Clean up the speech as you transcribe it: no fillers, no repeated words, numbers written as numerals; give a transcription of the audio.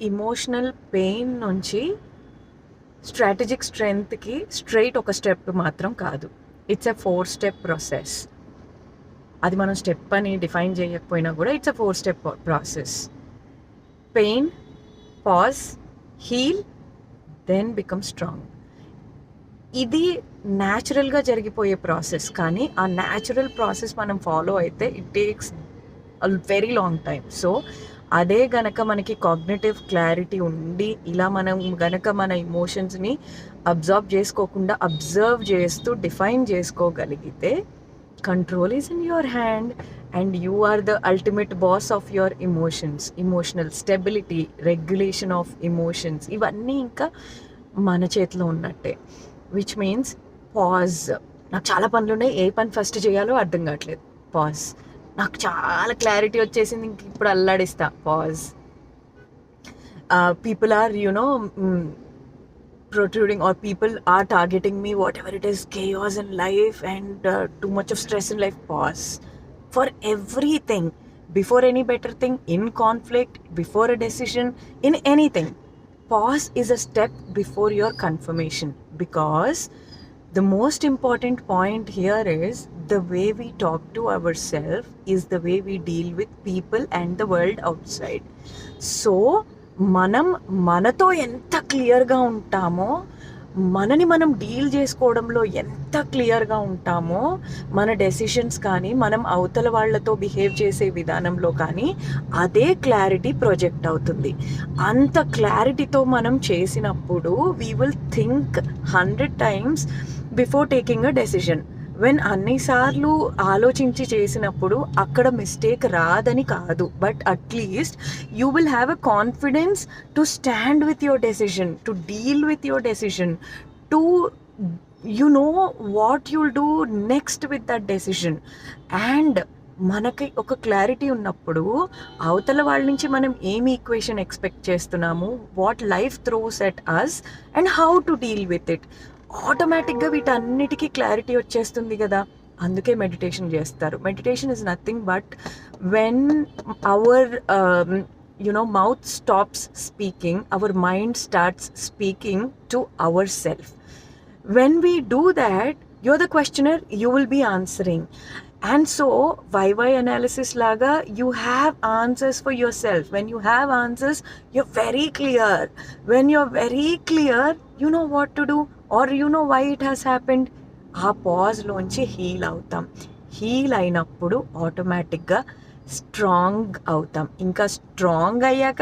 Emotional pain నుంచి strategic స్ట్రెంగ్త్కి straight ఒక స్టెప్ మాత్రం కాదు. It's a 4 step process. అది మనం స్టెప్ అని డిఫైన్ చేయకపోయినా కూడా it's a 4 step process. Pain, pause, heal, then become strong. ఇది న్యాచురల్గా జరిగిపోయే ప్రాసెస్. కానీ ఆ న్యాచురల్ ప్రాసెస్ మనం ఫాలో అయితే it takes very long time. So అదే గనక మనకి కాగ్నిటివ్ క్లారిటీ ఉండి ఇలా మనం గనక మన ఇమోషన్స్ని అబ్జర్వ్ చేసుకోకుండా అబ్జర్వ్ చేస్తూ డిఫైన్ చేసుకోగలిగితే control is in your hand and you are the ultimate boss of your emotions. Emotional stability, regulation of emotions ఇవన్నీ ఇంకా మన చేతిలో ఉన్నట్టే. Which means pause. నాకు చాలా పనులు ఉన్నాయి, ఏ పని ఫస్ట్ చేయాలో అర్థం కావట్లేదు, పాజ్. నాకు చాలా క్లారిటీ వచ్చేసింది, ఇంక ఇప్పుడు అల్లాడిస్తా, pause. People are protruding or people are targeting me, whatever it is, chaos in life and too much of stress in life, pause. For everything, before any better thing, in conflict, before a decision, in anything, pause is a step before your confirmation. Because the most important point here is the way we talk to ourselves is the way we deal with people and the world outside. So మనం మనతో ఎంత క్లియర్గా ఉంటామో, మనని మనం deal చేసుకోవడంలో ఎంత క్లియర్గా ఉంటామో, మన డెసిషన్స్ కానీ మనం అవతల వాళ్ళతో బిహేవ్ చేసే విధానంలో కానీ అదే క్లారిటీ ప్రొజెక్ట్ అవుతుంది. అంత క్లారిటీతో మనం చేసినప్పుడు we will think 100 times before taking a decision. When అన్నిసార్లు ఆలోచించి చేసినప్పుడు అక్కడ మిస్టేక్ రాదని కాదు, but at least you will have a confidence to stand with your decision, to deal with your decision, to you know what you'll do next with that decision. And మనకి ఒక clarity ఉన్నప్పుడు అవతల వాళ్ళ నుంచి మనం ఏమి ఈక్వేషన్ ఎక్స్పెక్ట్ చేస్తున్నాము, what life throws at us and how to deal with it, ఆటోమేటిక్గా వీటన్నిటికీ క్లారిటీ వచ్చేస్తుంది కదా. అందుకే మెడిటేషన్ చేస్తారు. Meditation is nothing but when our mouth stops speaking, our mind starts speaking to ourselves. When we do that, you're the questioner, you will be answering. And so why analysis laga, you have answers for yourself. When you have answers, you're very clear. When you're very clear, you know what to do or you know why it has happened. ఆ pause లోంచి heal అవుతాం. Heal అయినప్పుడు ఆటోమేటిక్గా strong అవుతాం. ఇంకా strong అయ్యాక